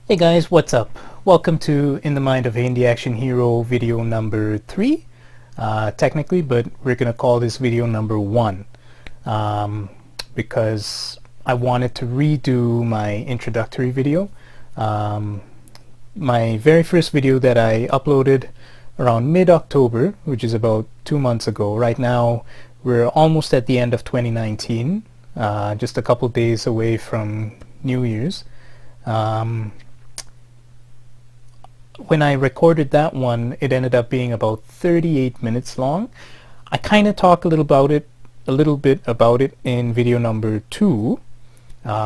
Hey guys, what's up? Welcome to In the Mind of a Hindiactionhero video number 3, technically, but we're going to call this video number 1 because I wanted to redo my introductory video. My very first video that I uploaded around mid-October, which is about 2 months ago. Right now, we're almost at the end of 2019, just a couple days away from New Year's. When I recorded that one, it ended up being about 38 minutes long. I kind of talk a little bit about it in video number 2,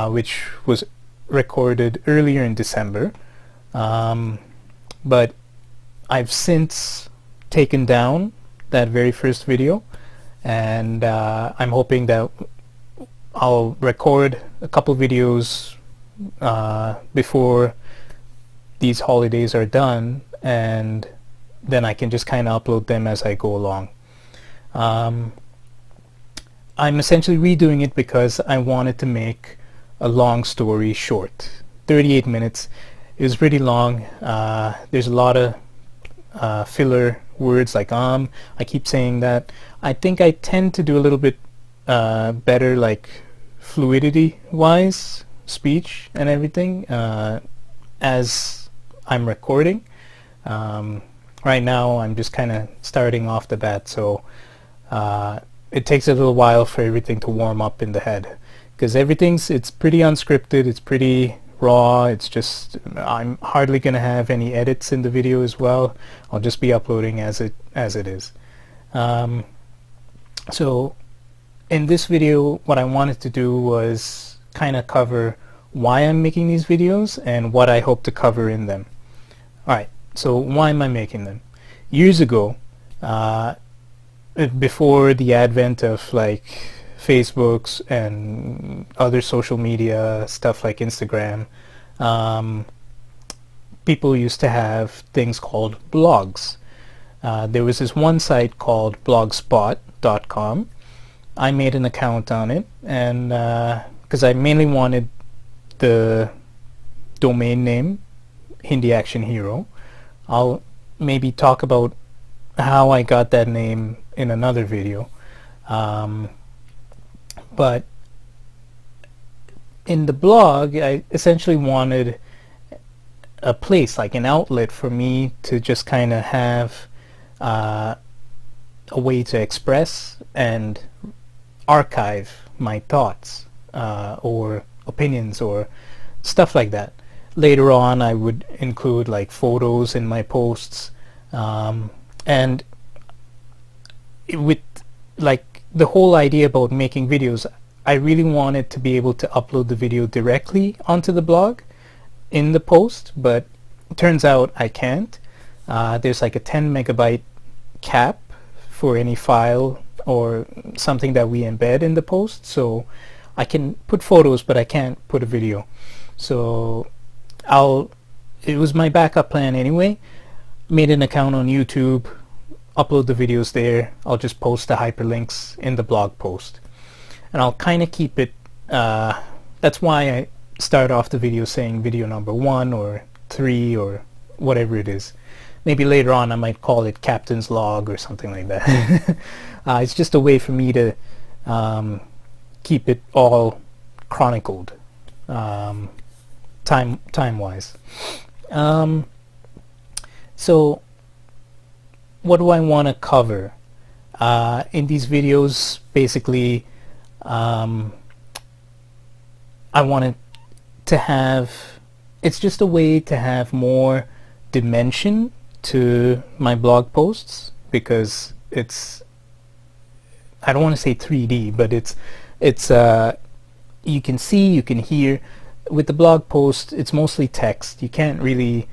which was recorded earlier in December. But I've since taken down that very first video, and I'm hoping that I'll record a couple videos before these holidays are done, and then I can just kind of upload them as I go along. I'm essentially redoing it because I wanted to make a long story short. 38 minutes is pretty long. There's a lot of filler words like I keep saying that. I think I tend to do a little bit better, like fluidity wise, speech and everything, as I'm recording. Right now I'm just kind of starting off the bat, so it takes a little while for everything to warm up in the head, because it's pretty unscripted, it's pretty raw. It's just, I'm hardly gonna have any edits in the video as well. I'll just be uploading as it is. So in this video, what I wanted to do was kind of cover why I'm making these videos and what I hope to cover in them. Alright, so why am I making them? Years ago, before the advent of like Facebooks and other social media stuff like Instagram, people used to have things called blogs. There was this one site called blogspot.com. I made an account on it, and because I mainly wanted the domain name Hindiactionhero. I'll maybe talk about how I got that name in another video. But in the blog, I essentially wanted a place, like an outlet for me to just kind of have a way to express and archive my thoughts or opinions or stuff like that. Later on, I would include like photos in my posts, and with like the whole idea about making videos, I really wanted to be able to upload the video directly onto the blog in the post, but it turns out I can't. There's like a 10 megabyte cap for any file or something that we embed in the post, so I can put photos but I can't put a video. So it was my backup plan anyway. Made an account on YouTube, upload the videos there. I'll just post the hyperlinks in the blog post, and I'll kind of keep it, that's why I start off the video saying video number 1 or 3 or whatever it is. Maybe later on I might call it Captain's Log or something like that. It's just a way for me to keep it all chronicled, time-wise. So what do I want to cover in these videos? Basically, I wanted to have, it's just a way to have more dimension to my blog posts, because it's, I don't want to say 3D, but it's you can see, you can hear. With the blog post, it's mostly text. You can't really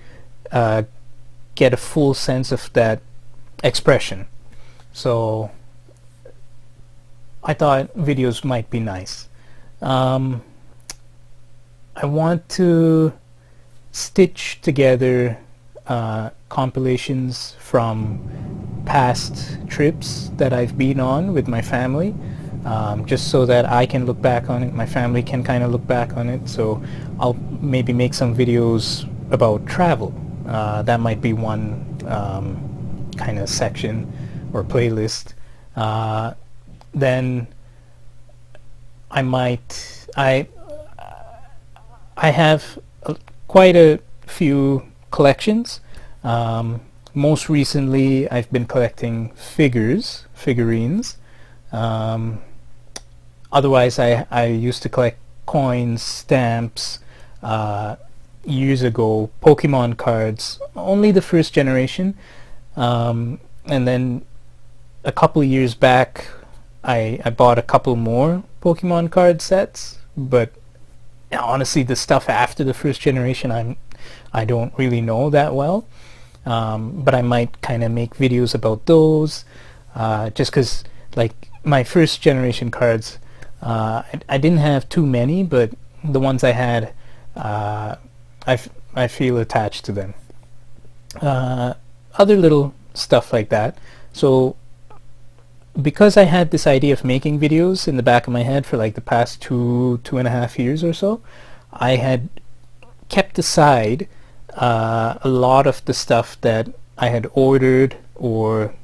get a full sense of that expression. So I thought videos might be nice. I want to stitch together compilations from past trips that I've been on with my family, just so that I can look back on it, my family can kind of look back on it. So I'll maybe make some videos about travel. That might be one kind of section or playlist. Then I have quite a few collections. Most recently, I've been collecting figurines. Um, Otherwise, I used to collect coins, stamps, uh, years ago, Pokemon cards, only the first generation. And then a couple of years back, I bought a couple more Pokemon card sets, but honestly, the stuff after the first generation, I don't really know that well. But I might kind of make videos about those, just because like my first generation cards, I didn't have too many, but the ones I had, I feel attached to them. Other little stuff like that. So because I had this idea of making videos in the back of my head for like the past 2.5 years or so, I had kept aside a lot of the stuff that I had ordered or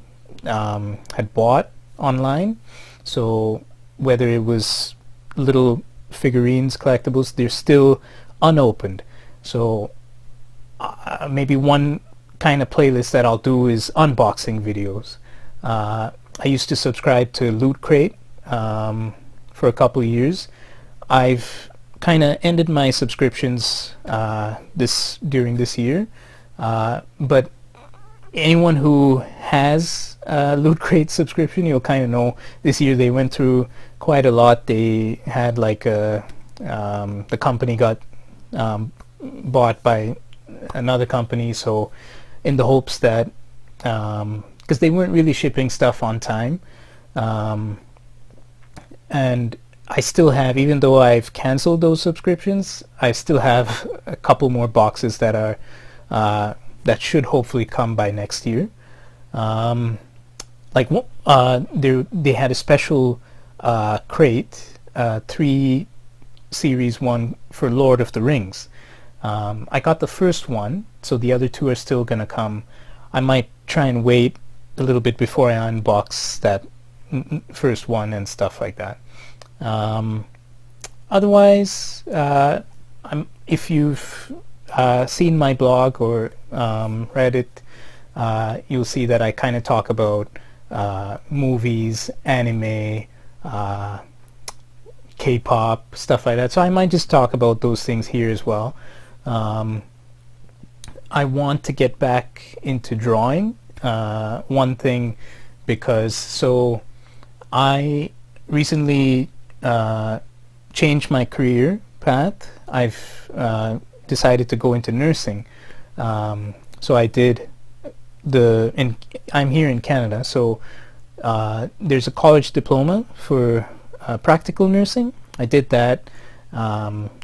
had bought online. So whether it was little figurines, collectibles, they're still unopened. So maybe one kind of playlist that I'll do is unboxing videos. I used to subscribe to Loot Crate for a couple of years. I've kind of ended my subscriptions during this year, but anyone who has a Loot Crate subscription, you'll kind of know this year they went through quite a lot. They had like the company got bought by another company, so in the hopes that because they weren't really shipping stuff on time, and I still have, even though I've canceled those subscriptions, I still have a couple more boxes that are that should hopefully come by next year. They had a special crate, 3 series one for Lord of the Rings. I got the first one, so the other 2 are still gonna come. I might try and wait a little bit before I unbox that first one and stuff like that. Otherwise, if you've seen my blog or read it, you'll see that I kind of talk about movies, anime, K-pop, stuff like that. So I might just talk about those things here as well. I want to get back into drawing. One thing, because I recently changed my career path. I've decided to go into nursing. So I did I'm here in Canada, so there's a college diploma for practical nursing. I did that,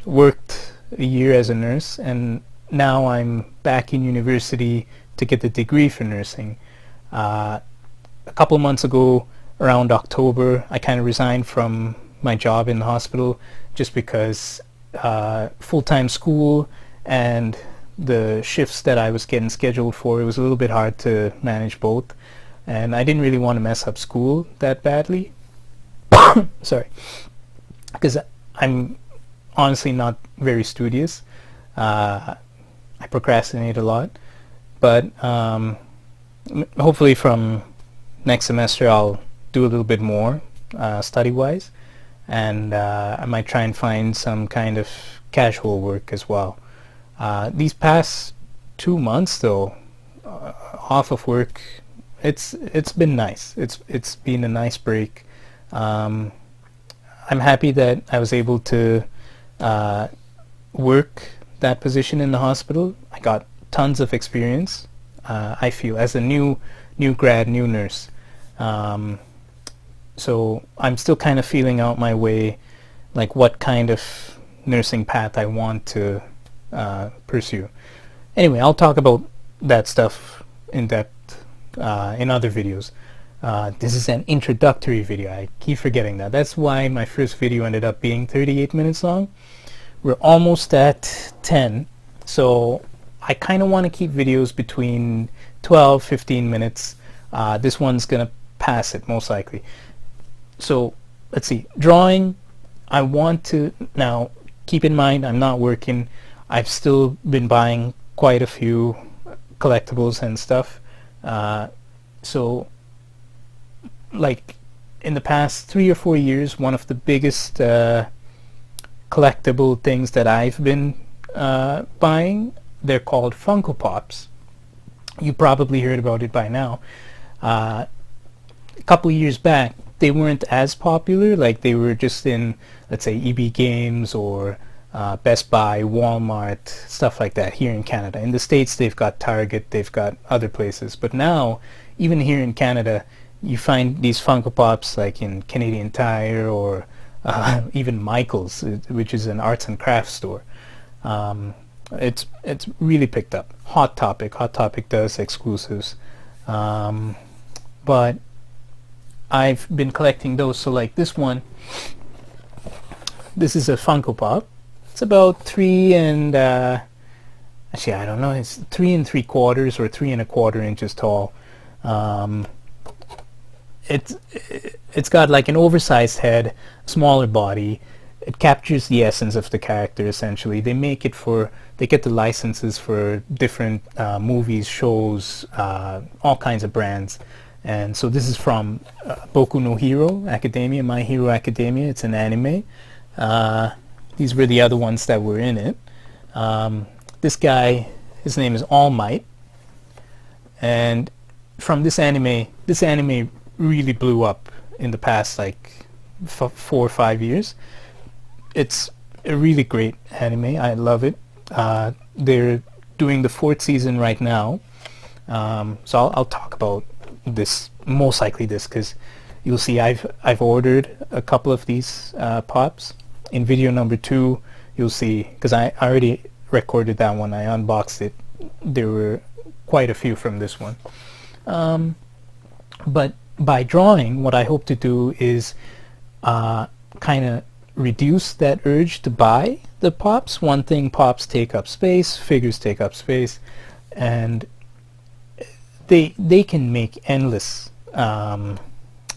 worked a year as a nurse, and now I'm back in university to get the degree for nursing. A couple months ago, around October, I kind of resigned from my job in the hospital just because full-time school and the shifts that I was getting scheduled for, it was a little bit hard to manage both, and I didn't really want to mess up school that badly. Sorry, because I'm honestly not very studious. I procrastinate a lot, but hopefully from next semester I'll do a little bit more study-wise, and I might try and find some kind of casual work as well. These past 2 months though, off of work, it's been nice. It's been a nice break. I'm happy that I was able to work that position in the hospital. I got tons of experience. I feel as a new grad, new nurse. So I'm still kind of feeling out my way, like what kind of nursing path I want to pursue. Anyway, I'll talk about that stuff in depth in other videos. This is an introductory video. I keep forgetting that. That's why my first video ended up being 38 minutes long. We're almost at 10, so I kind of want to keep videos between 12-15 minutes. This one's gonna pass it most likely. So let's see, drawing. I want to now keep in mind I'm not working. I've still been buying quite a few collectibles and stuff. So like in the past 3 or 4 years, one of the biggest collectible things that I've been buying, they're called Funko Pops. You probably heard about it by now. A couple of years back, they weren't as popular. Like they were just in, let's say, EB Games or Best Buy, Walmart, stuff like that here in Canada. In the States, they've got Target, they've got other places. But now, even here in Canada, you find these Funko Pops like in Canadian Tire or even Michael's, which is an arts and crafts store. It's really picked up. Hot Topic does exclusives, but I've been collecting those. So like this one, this is a Funko Pop. It's about actually I don't know, it's 3 3/4 or 3 1/4 inches tall. It's got like an oversized head, smaller body. It captures the essence of the character essentially. They get the licenses for different movies, shows, all kinds of brands. And so this is from Boku no Hero Academia, My Hero Academia. It's an anime. These were the other ones that were in it. This guy, his name is All Might. And from this anime really blew up in the past like 4 or 5 years. It's a really great anime. I love it. They're doing the 4th season right now. So I'll talk about this, most likely this, because you'll see I've ordered a couple of these pops. In video number 2, you'll see, because I already recorded that one, I unboxed it. There were quite a few from this one. But by drawing, what I hope to do is kind of reduce that urge to buy the pops. One thing, pops take up space, figures take up space, and they can make endless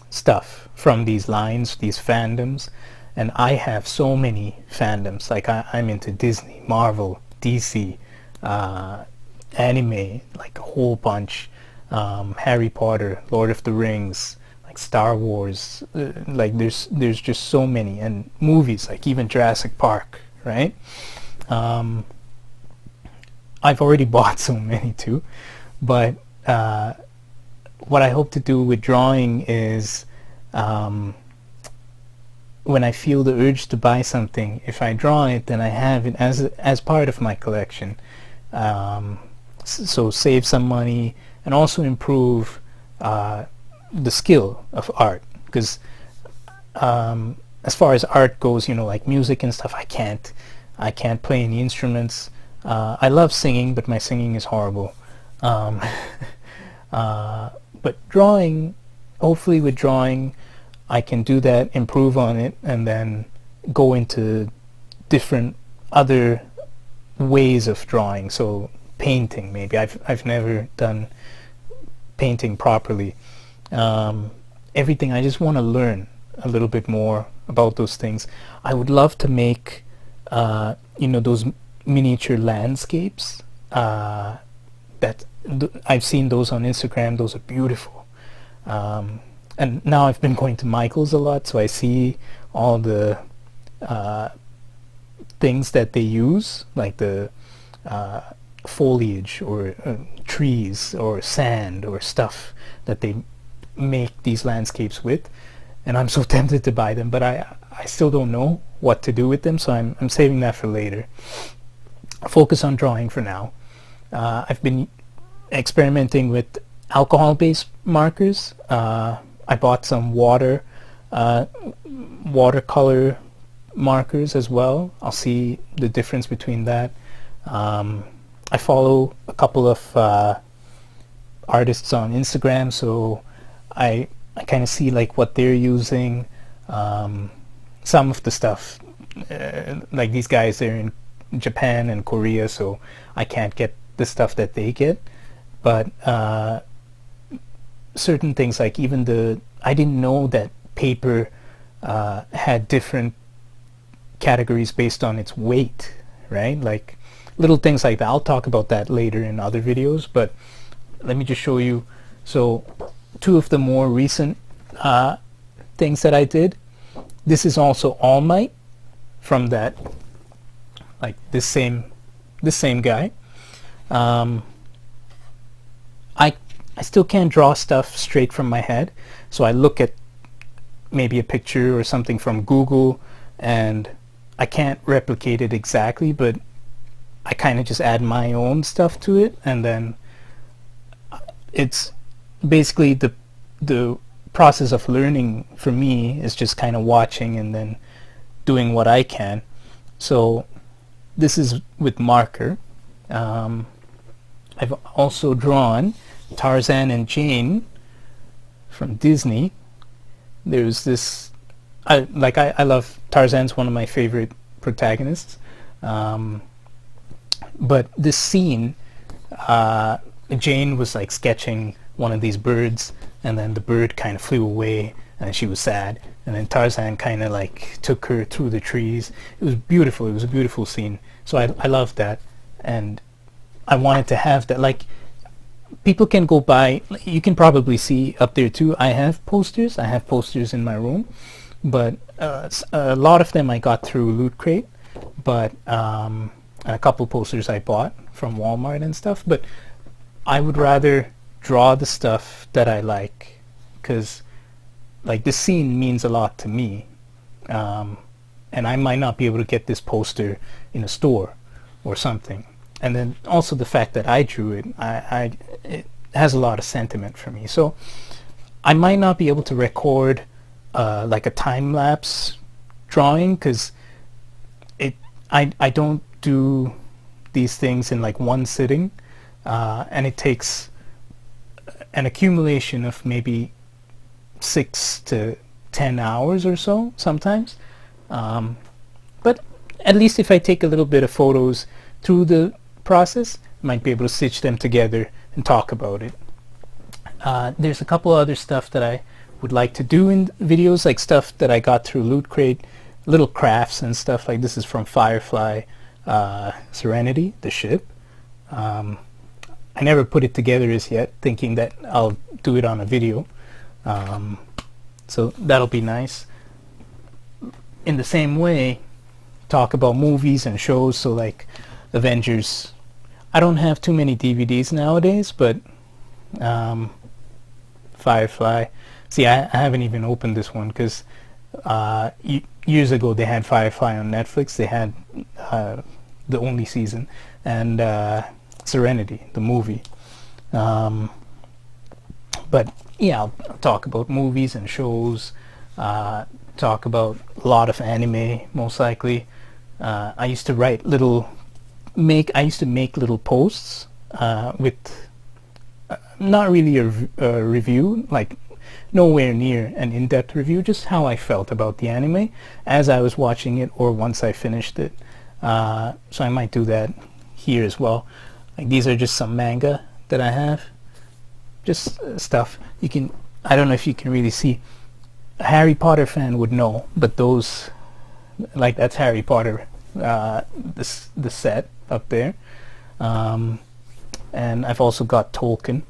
stuff from these lines, these fandoms. And I have so many fandoms. Like I'm into Disney, Marvel, DC, anime, like a whole bunch. Harry Potter, Lord of the Rings, like Star Wars, like there's just so many, and movies like even Jurassic Park, right? I've already bought so many too, but what I hope to do with drawing is when I feel the urge to buy something, if I draw it, then I have it as part of my collection. So save some money and also improve the skill of art, because as far as art goes, like music and stuff, I can't play any instruments. I love singing, but my singing is horrible. But drawing, hopefully with drawing, I can do that, improve on it, and then go into different other ways of drawing. So painting, maybe. I've never done painting properly. Everything, I just want to learn a little bit more about those things. I would love to make those miniature landscapes that I've seen those on Instagram. Those are beautiful. And now I've been going to Michael's a lot, so I see all the things that they use, like the foliage or trees or sand or stuff that they make these landscapes with, and I'm so tempted to buy them, but I still don't know what to do with them, so I'm saving that for later. Focus on drawing for now. I've been experimenting with alcohol-based markers. I bought some watercolor markers as well. I'll see the difference between that. I follow a couple of artists on Instagram, so I kind of see like what they're using. Some of the stuff, like these guys, they're in Japan and Korea, so I can't get the stuff that they get, but certain things like even I didn't know that paper had different categories based on its weight, right? Like little things like that. I'll talk about that later in other videos, but let me just show you. So two of the more recent things that I did. This is also All Might from that, like this same guy. I still can't draw stuff straight from my head, so I look at maybe a picture or something from Google, and I can't replicate it exactly, but I kind of just add my own stuff to it, and then it's basically the process of learning for me is just kind of watching and then doing what I can. So this is with marker. I've also drawn Tarzan and Jane from Disney. There's this, I love Tarzan's one of my favorite protagonists, but this scene, Jane was like sketching one of these birds, and then the bird kind of flew away and she was sad, and then Tarzan kind of like took her through the trees. It was beautiful. It was a beautiful scene. So I loved that, and I wanted to have that. Like, people can go by, you can probably see up there too, I have posters in my room, but a lot of them I got through Loot Crate, but and a couple posters I bought from Walmart and stuff. But I would rather draw the stuff that I like, because like this scene means a lot to me, and I might not be able to get this poster in a store or something. And then also the fact that I drew it, it has a lot of sentiment for me. So I might not be able to record like a time-lapse drawing, because I don't do these things in like one sitting, and it takes an accumulation of maybe 6 to 10 hours or so sometimes. But at least if I take a little bit of photos through the process, I might be able to stitch them together and talk about it. There's a couple other stuff that I would like to do in videos, like stuff that I got through Loot Crate, little crafts and stuff. Like this is from Firefly Serenity, the ship. I never put it together as yet, thinking that I'll do it on a video. So that'll be nice. In the same way, talk about movies and shows. So like Avengers, I don't have too many DVDs nowadays, but Firefly, see, I haven't even opened this one, because years ago they had Firefly on Netflix. They had the only season, and Serenity, the movie. But yeah, I'll talk about movies and shows, talk about a lot of anime, most likely. I used to make little posts with not really a review, like nowhere near an in-depth review, just how I felt about the anime as I was watching it or once I finished it. So I might do that here as well. Like these are just some manga that I have, just stuff you can, I don't know if you can really see. A Harry Potter fan would know, but those, like, that's Harry Potter, the set up there. And I've also got Tolkien,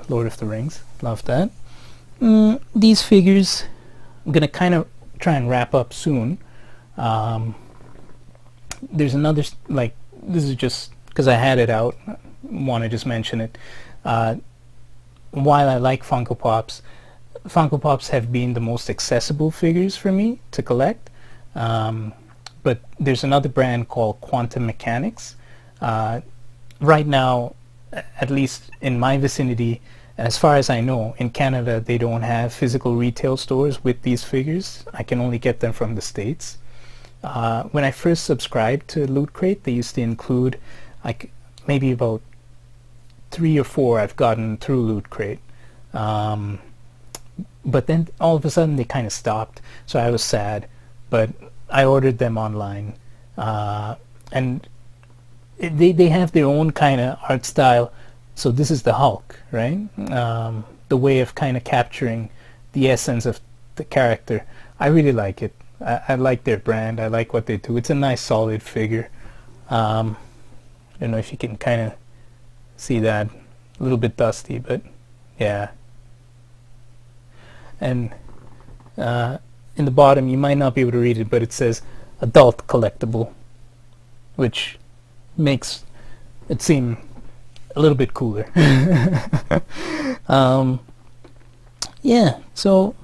Lord of the Rings. Love that. These figures, I'm gonna kind of try and wrap up soon. There's another, like, this is just because I had it out, want to just mention it. While I like Funko Pops have been the most accessible figures for me to collect. But there's another brand called Quantum Mechanics. Right now, at least in my vicinity, and as far as I know, in Canada, they don't have physical retail stores with these figures. I can only get them from the States. When I first subscribed to Loot Crate, they used to include like maybe about 3 or 4 I've gotten through Loot Crate. But then all of a sudden they kind of stopped, so I was sad. But I ordered them online, and they have their own kind of art style. So this is the Hulk, right? The way of kind of capturing the essence of the character. I really like it. I like their brand. I like what they do. It's a nice solid figure. I don't know if you can kind of see that. A little bit dusty, but yeah. And in the bottom, you might not be able to read it, but it says adult collectible, which makes it seem a little bit cooler. Yeah, so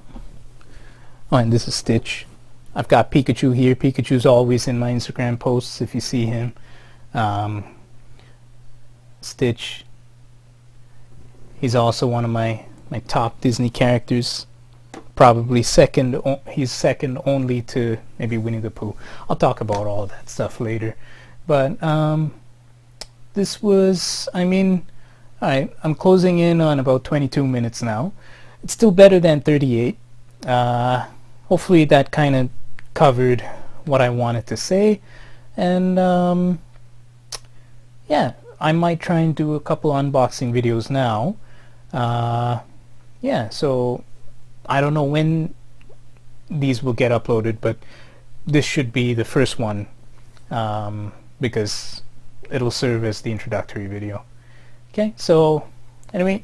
oh, and this is Stitch. I've got Pikachu here. Pikachu's always in my Instagram posts if you see him. Stitch, he's also one of my top Disney characters. Probably second, he's second only to maybe Winnie the Pooh. I'll talk about all of that stuff later. But this was, I mean, I'm closing in on about 22 minutes now. It's still better than 38. Hopefully that kind of covered what I wanted to say. And yeah, I might try and do a couple unboxing videos now. Yeah, so I don't know when these will get uploaded, but this should be the first one, because it'll serve as the introductory video. Okay, so anyway,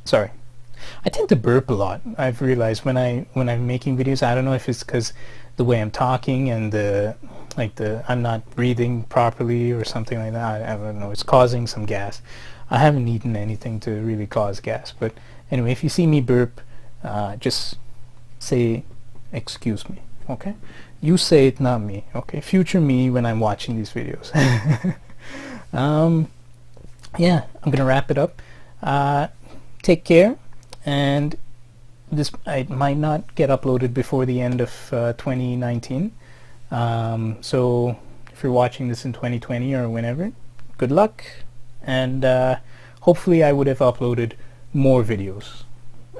sorry, I tend to burp a lot. I've realized when I'm making videos. I don't know if it's because the way I'm talking and I'm not breathing properly or something like that. I don't know. It's causing some gas. I haven't eaten anything to really cause gas, but anyway, if you see me burp, just say excuse me. Okay, you say it, not me. Okay, future me when I'm watching these videos. Yeah, I'm gonna wrap it up. Take care, and this I might not get uploaded before the end of 2019. So if you're watching this in 2020 or whenever, good luck, and hopefully I would have uploaded more videos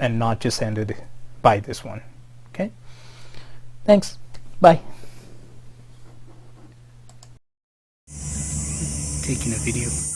and not just ended by this one. Okay, thanks, bye. Taking a video.